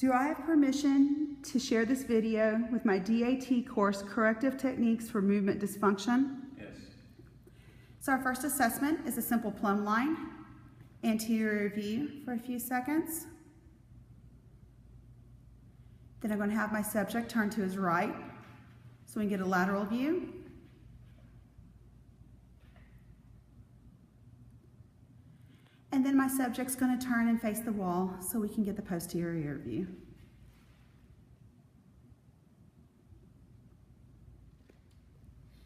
Do I have permission to share this video with my DAT course, Corrective Techniques for Movement Dysfunction? Yes. So our first assessment is a simple plumb line, anterior view for a few seconds. Then I'm going to have my subject turn to his right so we can get a lateral view. And then my subject's going to turn and face the wall so we can get the posterior view.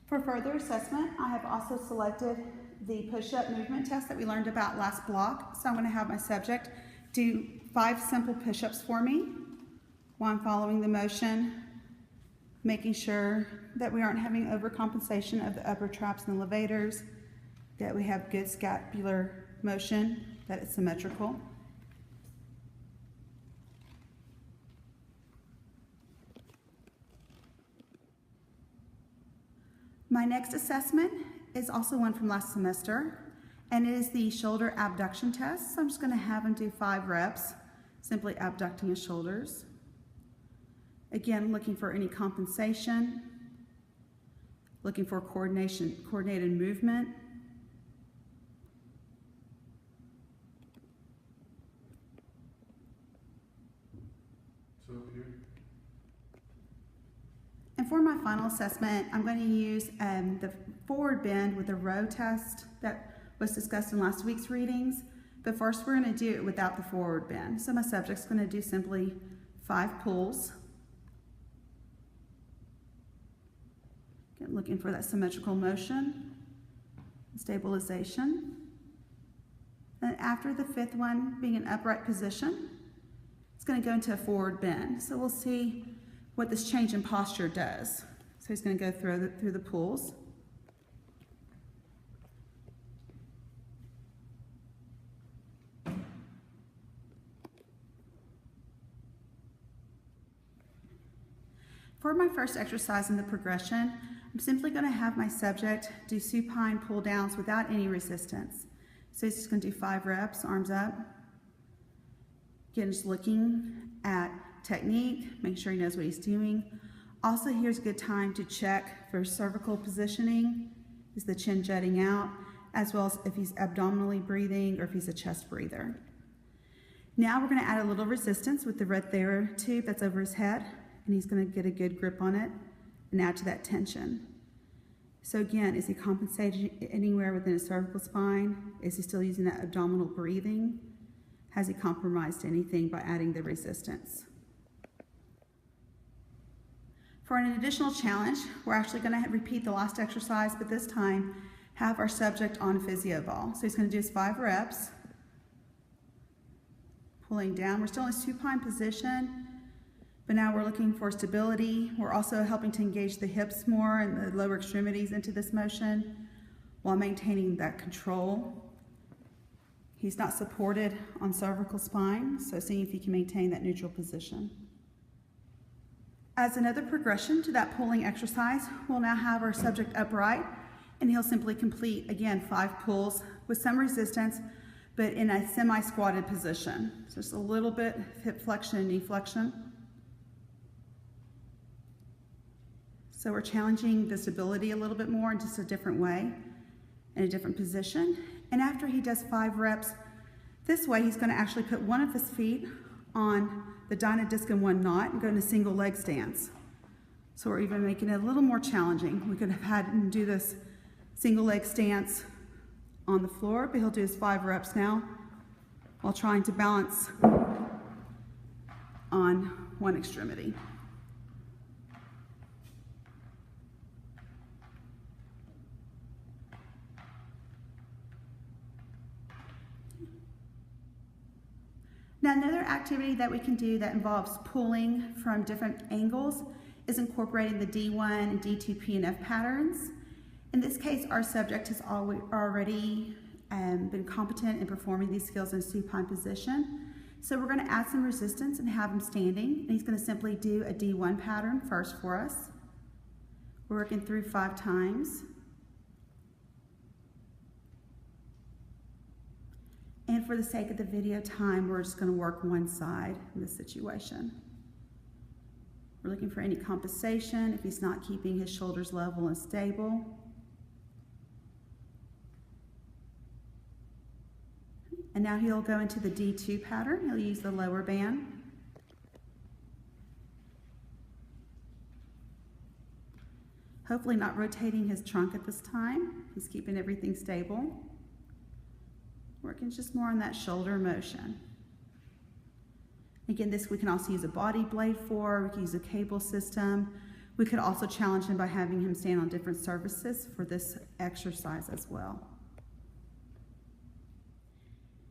For further assessment, I have also selected the push-up movement test that we learned about last block. So I'm going to have my subject do 5 simple push-ups for me while I'm following the motion, making sure that we aren't having overcompensation of the upper traps and elevators, that we have good scapular motion, that it's symmetrical. My next assessment is also one from last semester, and it is the shoulder abduction test. So I'm just going to have him do 5 reps, simply abducting his shoulders. Again, looking for any compensation, looking for coordinated movement. And for my final assessment, I'm going to use the forward bend with the row test that was discussed in last week's readings. But first, we're going to do it without the forward bend. So my subject's going to do simply 5 pulls. Again, looking for that symmetrical motion, stabilization. And after the 5th one, being in upright position, it's going to go into a forward bend. So we'll see what this change in posture does. So he's going to go through the pulls. For my first exercise in the progression, I'm simply going to have my subject do supine pull downs without any resistance. So he's just going to do 5 reps, arms up. Again, just looking at technique, make sure he knows what he's doing. Also, here's a good time to check for cervical positioning. Is the chin jutting out, as well as if he's abdominally breathing or if he's a chest breather. Now we're going to add a little resistance with the red Thera tube that's over his head, and he's going to get a good grip on it and add to that tension. So again, is he compensating anywhere within his cervical spine? Is he still using that abdominal breathing? Has he compromised anything by adding the resistance? For an additional challenge, we're actually going to repeat the last exercise, but this time have our subject on physio ball. So he's going to do his 5 reps. Pulling down. We're still in a supine position, but now we're looking for stability. We're also helping to engage the hips more and the lower extremities into this motion while maintaining that control. He's not supported on cervical spine, so seeing if he can maintain that neutral position. As another progression to that pulling exercise, we'll now have our subject upright, and he'll simply complete, again, 5 pulls with some resistance, but in a semi-squatted position. So just a little bit of hip flexion and knee flexion. So we're challenging the stability a little bit more in just a different way, in a different position. And after he does 5 reps, this way he's going to actually put one of his feet on the dyno disc in one knot and go into single leg stance. So we're even making it a little more challenging. We could have had him do this single leg stance on the floor, but he'll do his 5 reps now while trying to balance on one extremity. Now, another activity that we can do that involves pulling from different angles is incorporating the D1 and D2 P&F patterns. In this case, our subject has already been competent in performing these skills in a supine position. So we're going to add some resistance and have him standing. And he's going to simply do a D1 pattern first for us. We're working through 5 times. And for the sake of the video time, we're just going to work one side in this situation. We're looking for any compensation if he's not keeping his shoulders level and stable. And now he'll go into the D2 pattern. He'll use the lower band. Hopefully not rotating his trunk at this time. He's keeping everything stable. Working just more on that shoulder motion. Again, this we can also use a body blade for. We can use a cable system. We could also challenge him by having him stand on different surfaces for this exercise as well.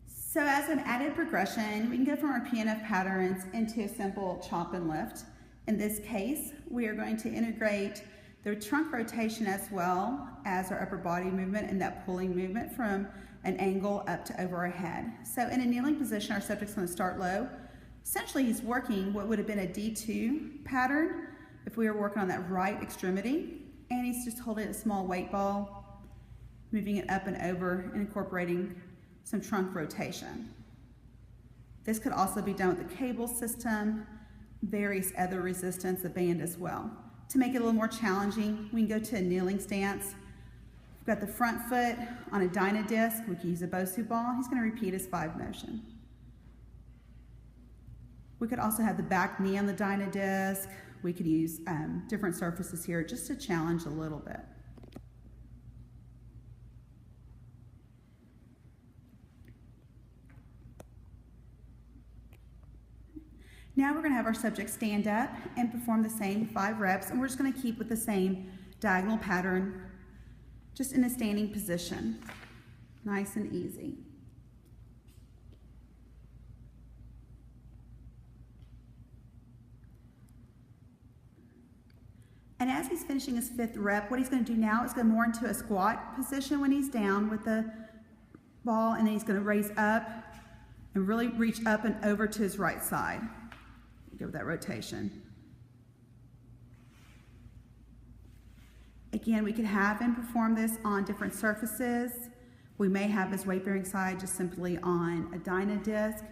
So as an added progression, we can go from our PNF patterns into a simple chop and lift. In this case, we are going to integrate the trunk rotation as well as our upper body movement and that pulling movement from an angle up to over our head. So in a kneeling position, our subject's going to start low. Essentially, he's working what would have been a D2 pattern if we were working on that right extremity. And he's just holding a small weight ball, moving it up and over and incorporating some trunk rotation. This could also be done with the cable system, various other resistance, the band as well. To make it a little more challenging, we can go to a kneeling stance. We've got the front foot on a Dynadisc. We can use a Bosu ball. He's going to repeat his 5 motion. We could also have the back knee on the Dynadisc. We could use different surfaces here just to challenge a little bit. Now we're going to have our subject stand up and perform the same 5 reps, and we're just going to keep with the same diagonal pattern, just in a standing position. Nice and easy. And as he's finishing his 5th rep, what he's going to do now is go more into a squat position when he's down with the ball, and then he's going to raise up and really reach up and over to his right side. Give that rotation. Again, we could have him perform this on different surfaces. We may have his weight-bearing side just simply on a Dynadisc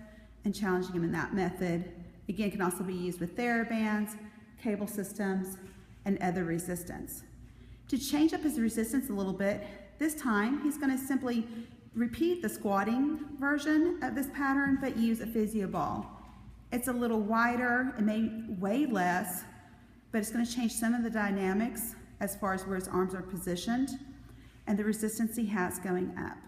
and challenging him in that method. Again, it can also be used with TheraBands, cable systems, and other resistance. To change up his resistance a little bit, this time he's going to simply repeat the squatting version of this pattern, but use a physio ball. It's a little wider, it may weigh less, but it's going to change some of the dynamics as far as where his arms are positioned and the resistance he has going up.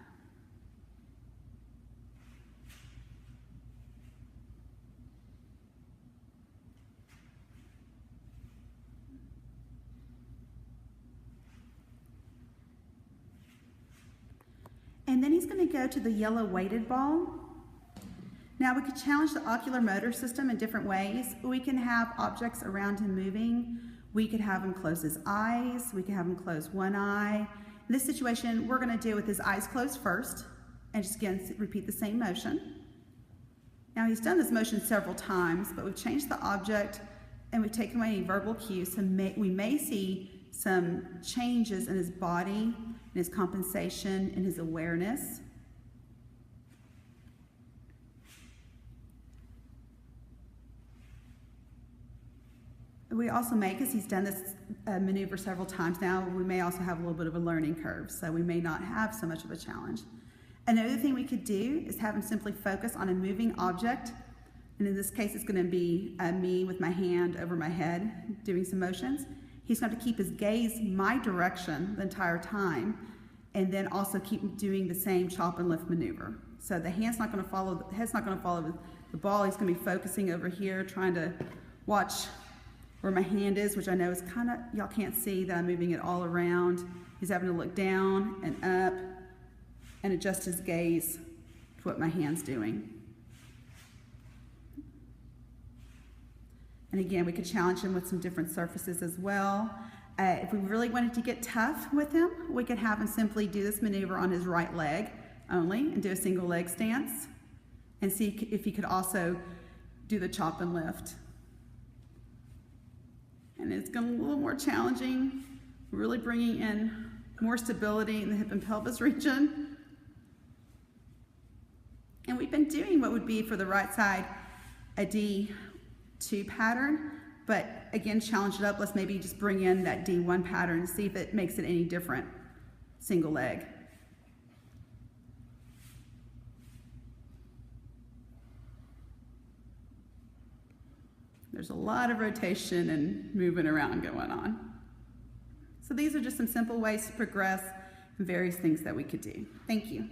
And then he's going to go to the yellow weighted ball. Now we could challenge the ocular motor system in different ways. We can have objects around him moving. We could have him close his eyes. We could have him close one eye. In this situation, we're going to do with his eyes closed first and just again repeat the same motion. Now he's done this motion several times, but we've changed the object and we've taken away any verbal cues. So we may see some changes in his body, in his compensation, in his awareness. We also may, because he's done this maneuver several times now, we may also have a little bit of a learning curve, so we may not have so much of a challenge. Another thing we could do is have him simply focus on a moving object, and in this case it's going to be me with my hand over my head doing some motions. He's going to keep his gaze my direction the entire time, and then also keep doing the same chop and lift maneuver. So the hand's not going to follow, the head's not going to follow the ball. He's going to be focusing over here, trying to watch where my hand is, which I know is kind of, y'all can't see that I'm moving it all around. He's having to look down and up and adjust his gaze to what my hand's doing. And again, we could challenge him with some different surfaces as well. If we really wanted to get tough with him, we could have him simply do this maneuver on his right leg only and do a single leg stance and see if he could also do the chop and lift. And it's going to be a little more challenging, really bringing in more stability in the hip and pelvis region. And we've been doing what would be for the right side a D2 pattern, but again, challenge it up. Let's maybe just bring in that D1 pattern and see if it makes it any different. Single leg. There's a lot of rotation and moving around going on. So these are just some simple ways to progress and various things that we could do. Thank you.